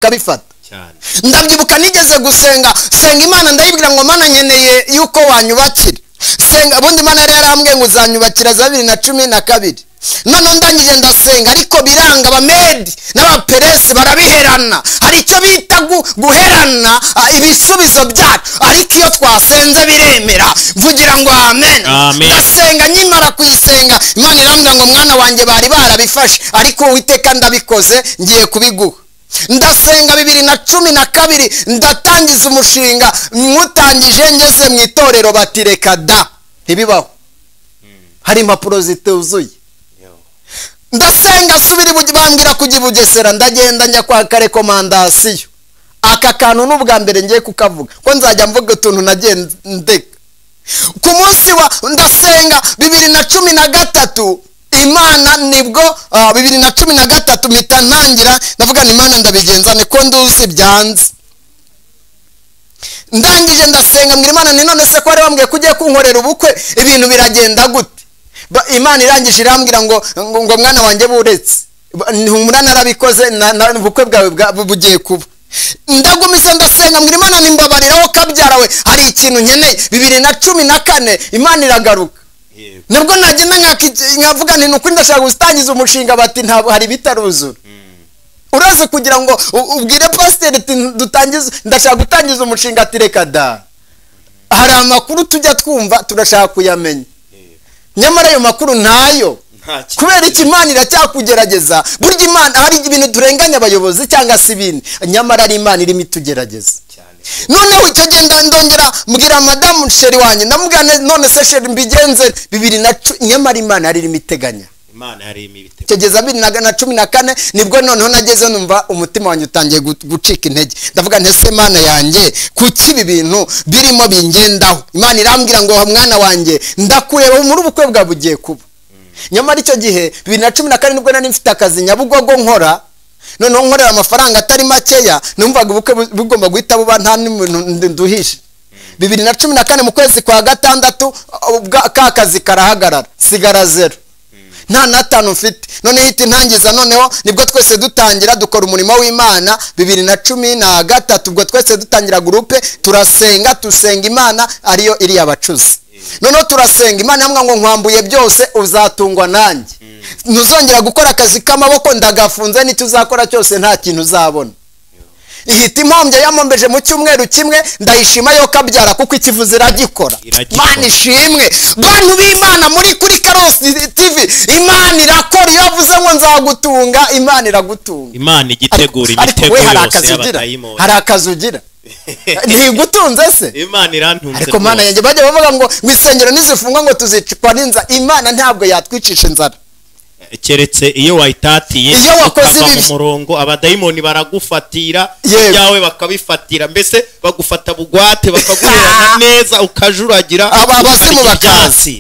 kabifata ndabyibuka nigeze gusenga senga Imana ndayibwira ngo Mana nkeneye yuko wanyubakira senga bundi Mana yari yarambwiye ngo uzanyubakira za 2012 none ndangije ndasenga ariko biranga abamedi n'abaperesi barabiherana hari icyo bita guherana ibisubizo byacu ariko iyo twasenze biremera vugira ngo amen ndasenga nyimara kuyisenga Imana irambwira ngo mwana wanjye bari barabifashe ariko Uwiteka ndabikoze ngiye kubiguha ndasenga 2012 ndatangiza umushinga mutangije ngeze mu itorero batireka da ibibaho hari impapuro zituzuye ndasenga subira bambwira kugibugesera ndagenda njya kwa rekomandasiyo aka kantu n'ubwa mbere ngiye kukavuga ko nzajya mvuga utuntu nagende ku munsi wa ndasenga 2013 Imana nibwo 2013 mpita ntangira ndavuga ni Imana ndabigenza niko nduzi byanze ndangije ndasenga mbwira Imana ni none se ko ari bambwiye kugiye kunkorera ubukwe ibintu biragenda gute Imana irangije irambwira ngo mwana wanjye buretse umurana arabikoze ubukwe bwawe bugiye kuba ndagumize ndasenga mbwira Imana nimbabariraho kabyarawe hari ikintu nkeneye 2014 Imana iragaruka nabwo nagenda nkavuga nti nuko ndashaka gustangiza umushinga bati ntabwo hari bitaruzura uraze kugira ngo ubwire pastor dutangize ndashaka gutangiza umushinga atireka da hari amakuru tujya twumva turashaka kuyamenya nyamara ayo makuru ntayo kubera iki Imana iracyakugerageza burya Imana hari ibintu turenganya abayobozi cyangwa se ibindi nyamara ari Imana irimo itugerageza noneho icyo genda ndongera mbwira madamu sheri wanjye ndamugana none se sheri mbigenze 2010 nyamara Imana ari imiteganya Imana ari imiteganya kigeza 2014 nibwo noneho nageze numva umutima wanjye utangiye gucika intege ndavuga ntese Imana yanjye kuki ibi bintu birimo bingendaho Imana irambwira ngo mwana wanjye ndakureba muri ubukwe bwa bugiye kuba nyamara icyo gihe 2014 nibwo nari mfite akazi Nyabugogo nkora noneho nkorera amafaranga atari makeya numvaga ubukwe bugomba guhita buba nta n'umuntu nduhishe 2014 mu kwezi kwa gatandatu ka kazi karahagarara sigara zero nta natanu mfite none hiti ntangiza noneho nibwo twese dutangira dukora umurimo w'Imana 2013 ubwo twese dutangira groupe turasenga tusenga Imana ariyo iri yabacuzi noneho turasenga Imana yamwa ngo nkwambuye byose uzatungwa nanjye ntuzongera gukora akazi k'amaboko ndagafunze n'ituzakora cyose nta kintu uzabona ihita impombye yamombeje mu cyumweru kimwe ndayishima yo kabyara kuko ikivuze iragikora Imana ishimwe bantu b'Imana muri kuri Karosi TV Imana irakora iyo avuze ngo nzagutunga Imana iragutunga Imana igitegura imitego yose y'abadayimoni hari akazu ugira ntigutunze se Imana irantunze ariko Mana yanjye bajye bavuga ngo wisengero nizifungwa ngo tuzicikwa n'inza Imana ntabwo yatwicisha inzara keretse iyo wayitatiye ukava mu murongo abadayimoni baragufatira yawe bakabifatira mbese bagufata bugwate bakaguherana neza ukajuragira abazimu bakazi